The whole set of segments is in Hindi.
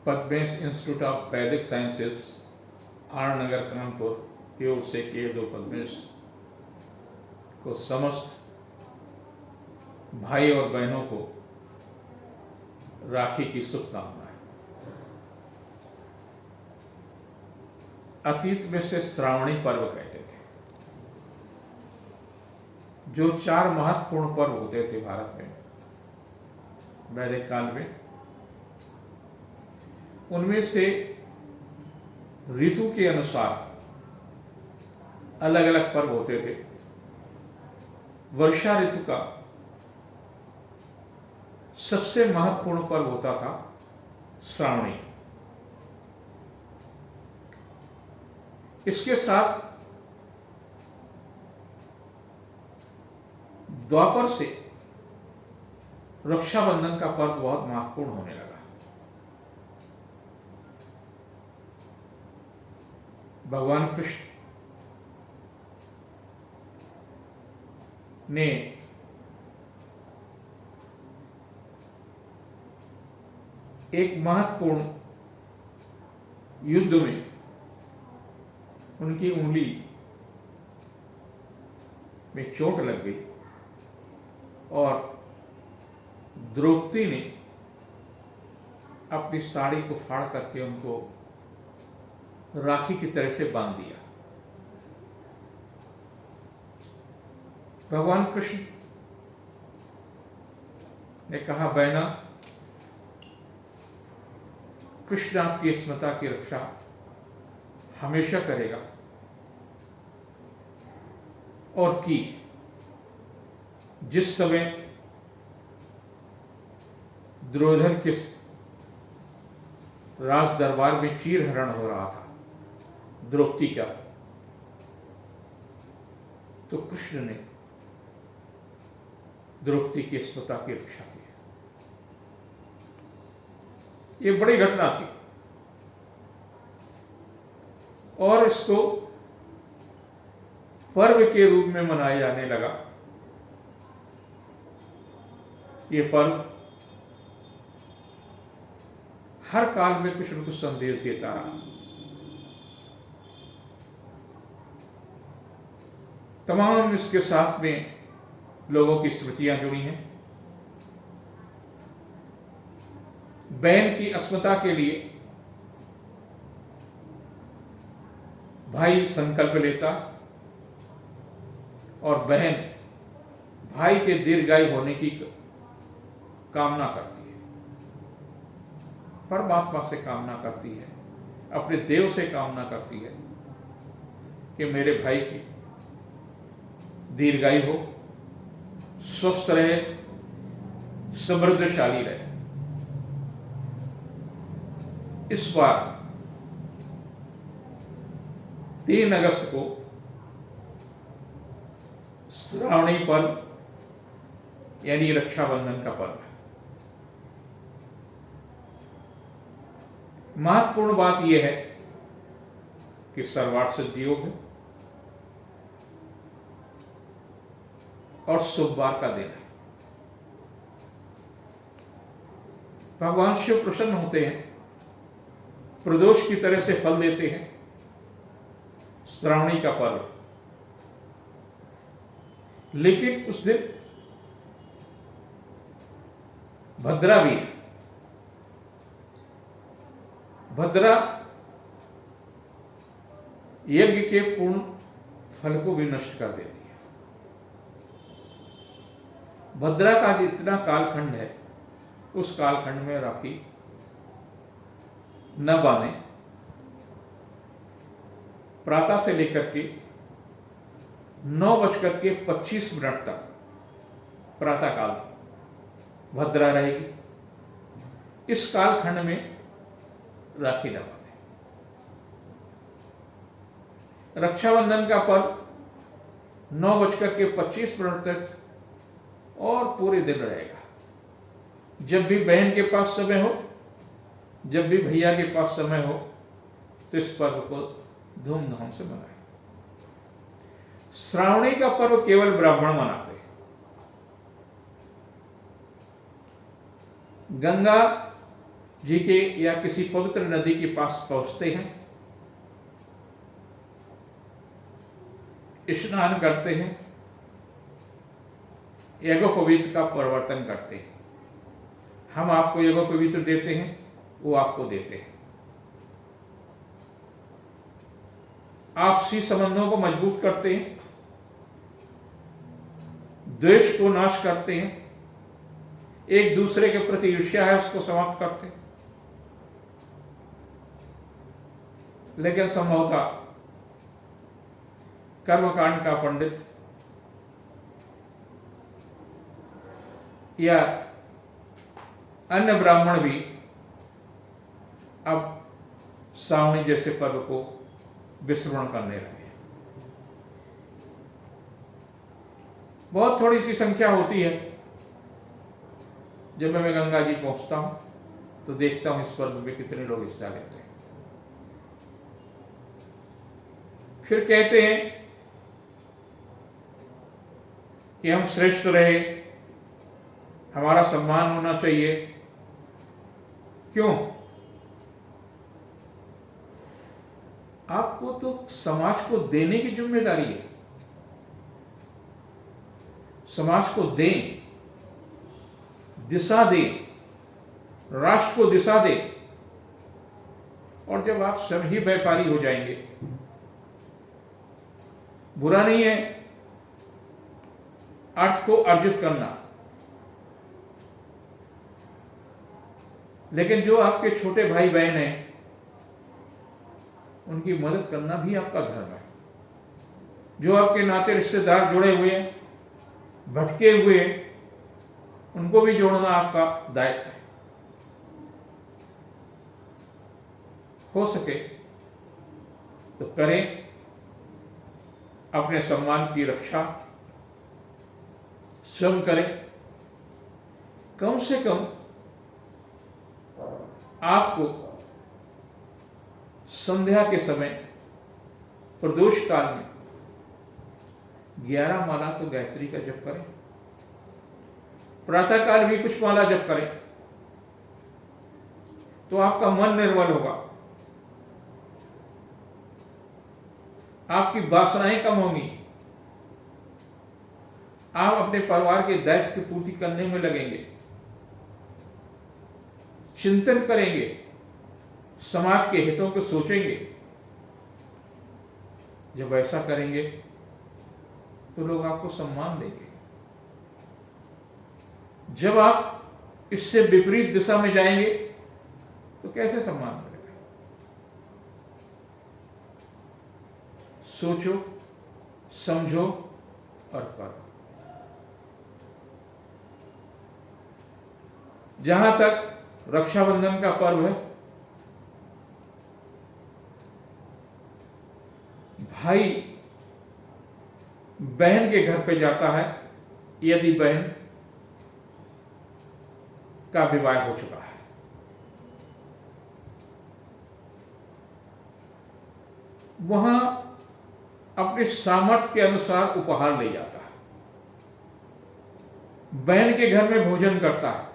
पद्मेश इंस्टीट्यूट ऑफ वैदिक साइंसेस, आर नगर, कानपुर की ओर से के2 पद्मेश को समस्त भाई और बहनों को राखी की शुभकामनाएं। अतीत में से श्रावणी पर्व कहते थे, जो 4 महत्वपूर्ण पर्व होते थे भारत में वैदिक काल में। उनमें से ऋतु के अनुसार अलग अलग पर्व होते थे। वर्षा ऋतु का सबसे महत्वपूर्ण पर्व होता था श्रावणी। इसके साथ द्वापर से रक्षाबंधन का पर्व बहुत महत्वपूर्ण होने लगा। भगवान कृष्ण ने एक महत्वपूर्ण युद्ध में उनकी उंगली में चोट लग गई और द्रौपदी ने अपनी साड़ी को फाड़ करके उनको राखी की तरह से बांध दिया। भगवान कृष्ण ने कहा, बहना, कृष्ण आपकी स्मृति की रक्षा हमेशा करेगा। और कि जिस समय दुर्योधन के राज दरबार में चीर हरण हो रहा था द्रौपदी का, तो कृष्ण ने द्रौपदी की स्मृति की रक्षा की। ये बड़ी घटना थी और इसको पर्व के रूप में मनाया जाने लगा। ये पर्व हर काल में कुछ न कुछ संदेश देता रहा। तमाम इसके साथ में लोगों की स्मृतियां जुड़ी हैं। बहन की अस्मिता के लिए भाई संकल्प लेता और बहन भाई के दीर्घायु होने की कामना करती है, परमात्मा से कामना करती है, अपने देव से कामना करती है कि मेरे भाई की दीर्घायु हो, स्वस्थ रहे, समृद्धशाली रहे। इस बार 3 अगस्त को श्रावणी पर्व यानी रक्षाबंधन का पर्व है। महत्वपूर्ण बात यह है कि सर्वार्थ सिद्धि योग है और शुभवार का दिन है। भगवान शिव प्रसन्न होते हैं, प्रदोष की तरह से फल देते हैं। श्रावणी का पर्व, लेकिन उस दिन भद्रा भी है। भद्रा यज्ञ के पूर्ण फल को भी नष्ट कर देती है। भद्रा का जितना कालखंड है, उस कालखंड में राखी न बांधे। प्रातः से लेकर के 9:25 तक प्रातः काल भद्रा रहेगी। इस कालखंड में राखी न बांधे। रक्षाबंधन का पर्व 9:25 तक और पूरे दिन रहेगा। जब भी बहन के पास समय हो, जब भी भैया के पास समय हो, तो इस पर्व को धूमधाम से मनाएं। श्रावणी का पर्व केवल ब्राह्मण मनाते हैं। गंगा जी के या किसी पवित्र नदी के पास पहुंचते हैं, स्नान करते हैं, यज्ञोपवीत का परिवर्तन करते हैं। हम आपको यज्ञोपवीत देते हैं, वो आपको देते हैं। आपसी संबंधों को मजबूत करते हैं, द्वेष को नाश करते हैं, एक दूसरे के प्रति ईर्ष्या है उसको समाप्त करते हैं। लेकिन संभवतः कर्मकांड का पंडित या अन्य ब्राह्मण भी अब सावनी जैसे पर्व को विस्मरण करने लगे। बहुत थोड़ी सी संख्या होती है। जब मैं गंगा जी पहुंचता हूं तो देखता हूं इस पर्व में कितने लोग हिस्सा लेते हैं। फिर कहते हैं कि हम श्रेष्ठ रहे, हमारा सम्मान होना चाहिए। क्यों? आपको तो समाज को देने की जिम्मेदारी है। समाज को दें, दिशा दें, राष्ट्र को दिशा दें। और जब आप स्वयं ही व्यापारी हो जाएंगे, बुरा नहीं है अर्थ को अर्जित करना, लेकिन जो आपके छोटे भाई बहन हैं उनकी मदद करना भी आपका धर्म है। जो आपके नाते रिश्तेदार जुड़े हुए हैं, भटके हुए, उनको भी जोड़ना आपका दायित्व है। हो सके तो करें। अपने सम्मान की रक्षा स्वयं करें। कम से कम आपको संध्या के समय प्रदोष काल में 11 माला तो गायत्री का जप करें। प्रातः काल भी कुछ माला जप करें तो आपका मन निर्मल होगा, आपकी वासनाएं कम होंगी, आप अपने परिवार के दायित्व की पूर्ति करने में लगेंगे, चिंतन करेंगे, समाज के हितों को सोचेंगे। जब ऐसा करेंगे तो लोग आपको सम्मान देंगे। जब आप इससे विपरीत दिशा में जाएंगे तो कैसे सम्मान मिलेगा? सोचो, समझो और करो। जहां तक रक्षाबंधन का पर्व है, भाई बहन के घर पे जाता है यदि बहन का विवाह हो चुका है। वहां अपने सामर्थ्य के अनुसार उपहार ले जाता है, बहन के घर में भोजन करता है।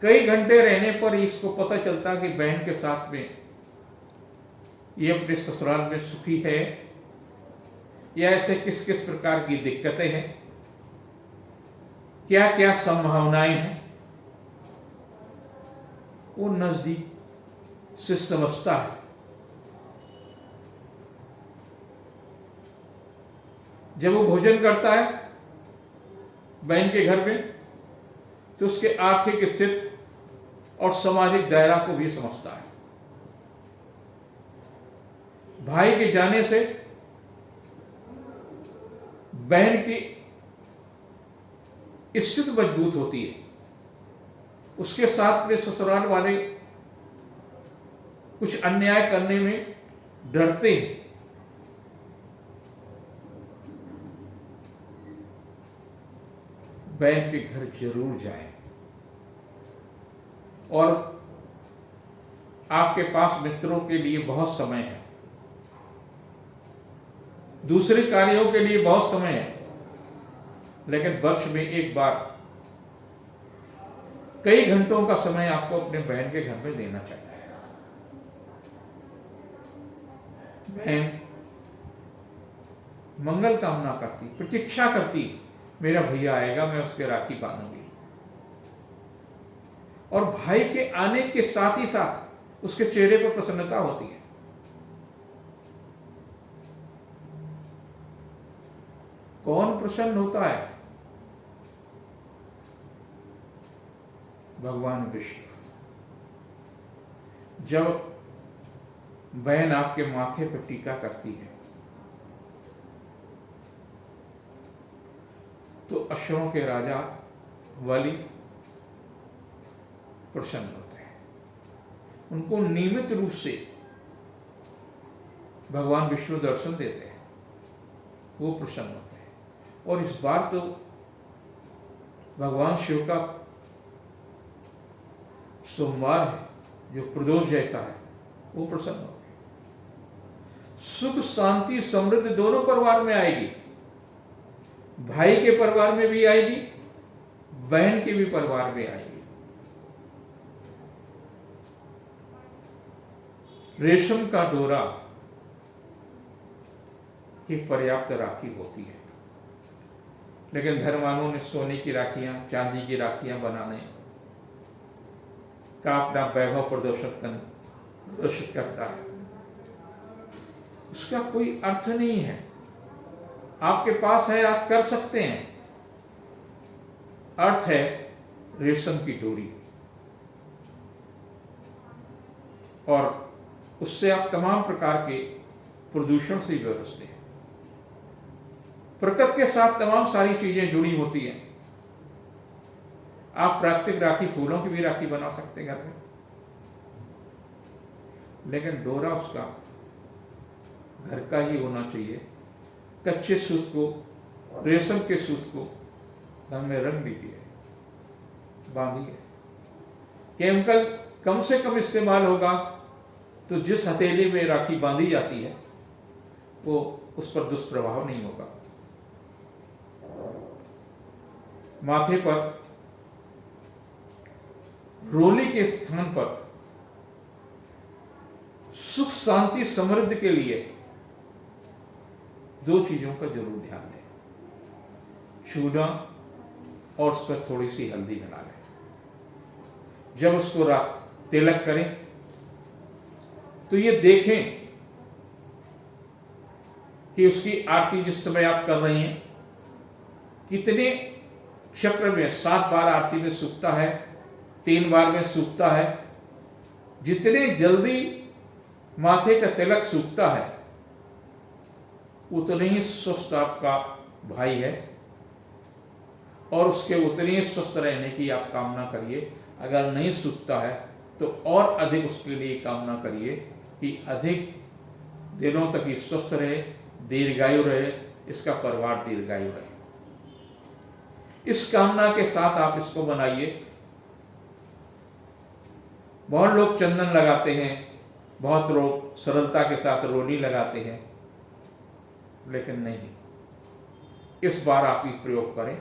कई घंटे रहने पर इसको पता चलता कि बहन के साथ में ये अपने ससुराल में सुखी है या ऐसे किस किस प्रकार की दिक्कतें हैं, क्या क्या संभावनाएं हैं, वो नजदीक से समझता है। जब वो भोजन करता है बहन के घर में तो उसके आर्थिक स्थिति और सामाजिक दायरा को भी समझता है। भाई के जाने से बहन की स्थिति मजबूत होती है। उसके साथ में ससुराल वाले कुछ अन्याय करने में डरते हैं। बहन के घर जरूर जाएं और आपके पास मित्रों के लिए बहुत समय है, दूसरे कार्यों के लिए बहुत समय है, लेकिन वर्ष में एक बार कई घंटों का समय आपको अपने बहन के घर में देना चाहिए। बहन मंगल कामना करती, प्रतीक्षा करती, मेरा भैया आएगा, मैं उसके राखी बांधूंगी। और भाई के आने के साथ ही साथ उसके चेहरे पर प्रसन्नता होती है। कौन प्रसन्न होता है? भगवान विष्णु। जब बहन आपके माथे पर टीका करती है तो असुरों के राजा बलि प्रसन्न होते हैं। उनको नियमित रूप से भगवान विष्णु दर्शन देते हैं, वो प्रसन्न होते हैं। और इस बार तो भगवान शिव का सोमवार है, जो प्रदोष जैसा है, वो प्रसन्न हो गए। सुख शांति समृद्धि दोनों परिवार में आएगी। भाई के परिवार में भी आएगी, बहन के भी परिवार में आएगी। रेशम का डोरा एक पर्याप्त राखी होती है, लेकिन धर्मानुओं ने सोने की राखियां, चांदी की राखियां बनाने का अपना वैभव प्रदर्शित करता है। उसका कोई अर्थ नहीं है। आपके पास है, आप कर सकते हैं। अर्थ है रेशम की डोरी, और उससे आप तमाम प्रकार के प्रदूषण से बचते हैं। प्रकृति के साथ तमाम सारी चीजें जुड़ी होती हैं। आप प्राकृतिक राखी, फूलों की भी राखी बना सकते हैं घर में, लेकिन डोरा उसका घर का ही होना चाहिए। कच्चे सूत को, रेशम के सूत को घर में रंग दीजिए, बांधिए। केमिकल कम से कम इस्तेमाल होगा तो जिस हथेली में राखी बांधी जाती है वो उस पर दुष्प्रभाव नहीं होगा। माथे पर रोली के स्थान पर सुख शांति समृद्धि के लिए दो चीजों का जरूर ध्यान दें। चूना और उस पर थोड़ी सी हल्दी मिला लें। जब उसको तिलक करें तो ये देखें कि उसकी आरती जिस समय आप कर रहे हैं कितने चक्र में, 7 बार आरती में सूखता है, 3 बार में सूखता है। जितने जल्दी माथे का तिलक सूखता है उतने ही स्वस्थ आपका भाई है, और उसके उतने ही स्वस्थ रहने की आप कामना करिए। अगर नहीं सूखता है तो और अधिक उसके लिए कामना करिए कि अधिक दिनों तक ये स्वस्थ रहे, दीर्घायु रहे, इसका परिवार दीर्घायु रहे। इस कामना के साथ आप इसको बनाइए। बहुत लोग चंदन लगाते हैं, बहुत लोग सरलता के साथ रोली लगाते हैं, लेकिन नहीं, इस बार आप ये प्रयोग करें।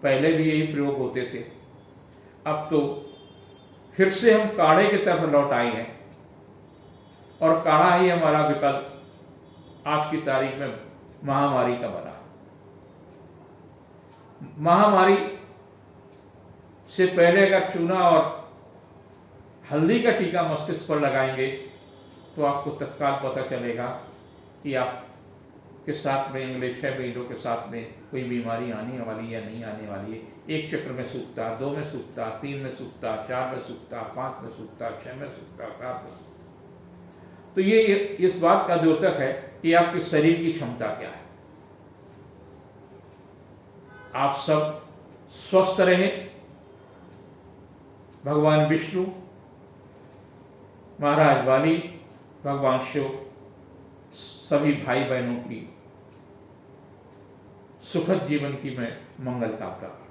पहले भी यही प्रयोग होते थे, अब तो फिर से हम काढ़े की तरफ लौट आए हैं, और काढ़ा ही हमारा विकल्प आज की तारीख में महामारी का बना। महामारी से पहले अगर चूना और हल्दी का टीका मस्तिष्क पर लगाएंगे तो आपको तत्काल पता चलेगा कि आप के साथ में अगले 6 महीनों के साथ में कोई बीमारी आने वाली या नहीं आने वाली है। 1 चक्र में सूखता, 2 में सूखता, 3 में सूखता, 4 में सूखता, 5 में सूखता, 6 में सूखता, 7 में सूखता। तो ये इस बात का द्योतक है कि आपके शरीर की क्षमता क्या है। आप सब स्वस्थ रहें। भगवान विष्णु, महाराज बाली, भगवान शिव सभी भाई बहनों की सुखद जीवन की मैं मंगल कामना करता हूं।